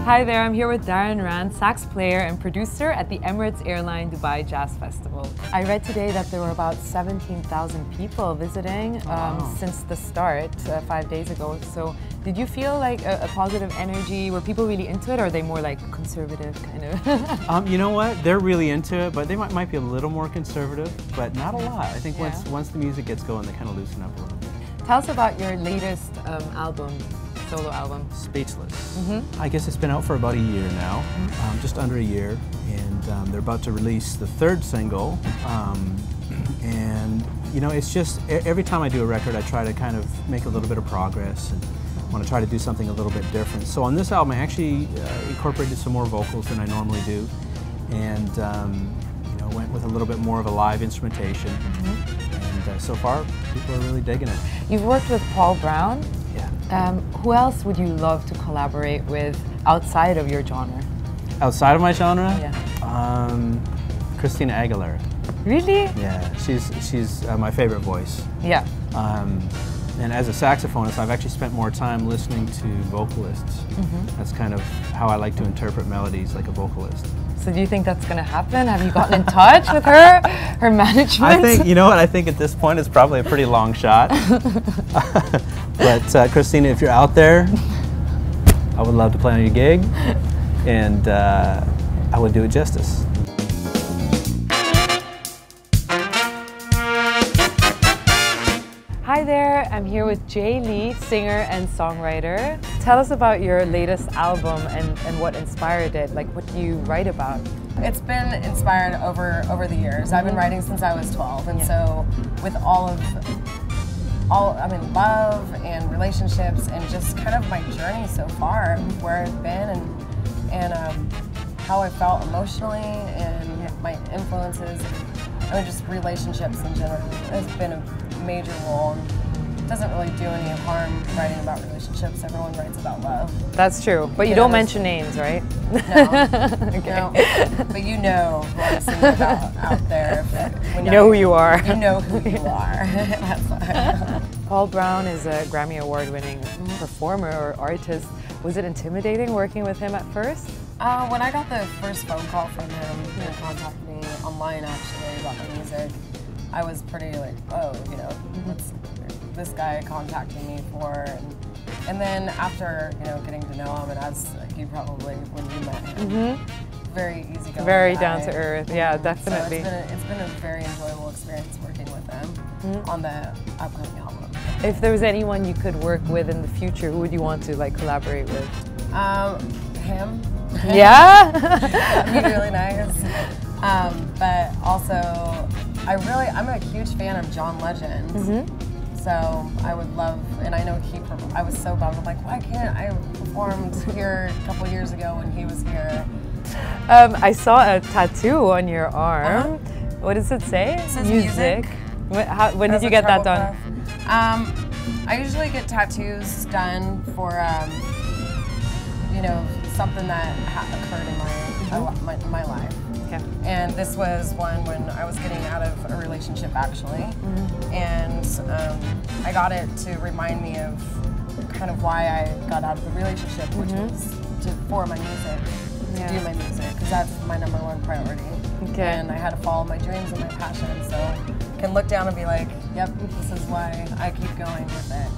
Hi there, I'm here with Darren Rand, sax player and producer at the Emirates Airline Dubai Jazz Festival. I read today that there were about 17,000 people visiting since the start 5 days ago. So did you feel like a positive energy? Were people really into it, or are they more like conservative kind of? You know what? They're really into it, but they might be a little more conservative, but not a lot. I think once the music gets going, they kind of loosen up a little bit. Tell us about your latest album. Solo album. Speechless. I guess it's been out for about a year now, just under a year, and they're about to release the third single. And you know, it's just every time I do a record, I try to kind of make a little bit of progress and want to try to do something a little bit different. So on this album, I actually incorporated some more vocals than I normally do, and you know, went with a little bit more of a live instrumentation. And so far, people are really digging it. You've worked with Paul Brown. Yeah. Who else would you love to collaborate with outside of your genre? Outside of my genre? Yeah. Christina Aguilera. Really? Yeah, she's my favorite voice. Yeah. And as a saxophonist, I've actually spent more time listening to vocalists. That's kind of how I like to interpret melodies, like a vocalist. So do you think that's going to happen? Have you gotten in touch with her, her management? I think, you know what, I think at this point it's probably a pretty long shot. But Christina, if you're out there, I would love to play on your gig, and I would do it justice. Hi there, I'm here with Jay Lee, singer and songwriter. Tell us about your latest album and what inspired it. Like, what do you write about? It's been inspired over the years. I've been writing since I was 12, and so with love and relationships and just kind of my journey so far, where I've been and how I felt emotionally and my influences, and just relationships in general has been a major role. It doesn't really do any harm writing about relationships. Everyone writes about love. That's true, but you don't mention names, right? No. Okay. No. But you know who I'm singing about out there. You know who you are. You know who you are. That's why. Paul Brown is a Grammy Award-winning performer or artist. Was it intimidating working with him at first? When I got the first phone call from him, he contacted me online actually about my music. I was pretty like, oh, you know, what's this guy contacting me for? And then after, you know, getting to know him, and as you probably, when you met him, very easy going. Very down to earth, yeah, definitely. So it's been a very enjoyable experience working with him on the upcoming album. If there was anyone you could work with in the future, who would you want to like collaborate with? Him. Yeah? That'd be really nice. But also, I'm a huge fan of John Legend. So I would love, and I know I was so bummed. I'm like, why can't I performed here a couple years ago when he was here? I saw a tattoo on your arm. What does it say? It says music. When did you get that done? I usually get tattoos done for, you know, something that occurred in my life. Okay. And this was one when I was getting out of a relationship, actually. And I got it to remind me of kind of why I got out of the relationship, which was for my music, to do my music, because that's my #1 priority. Okay. And I had to follow my dreams and my passion, so I can look down and be like, yep, this is why I keep going with it.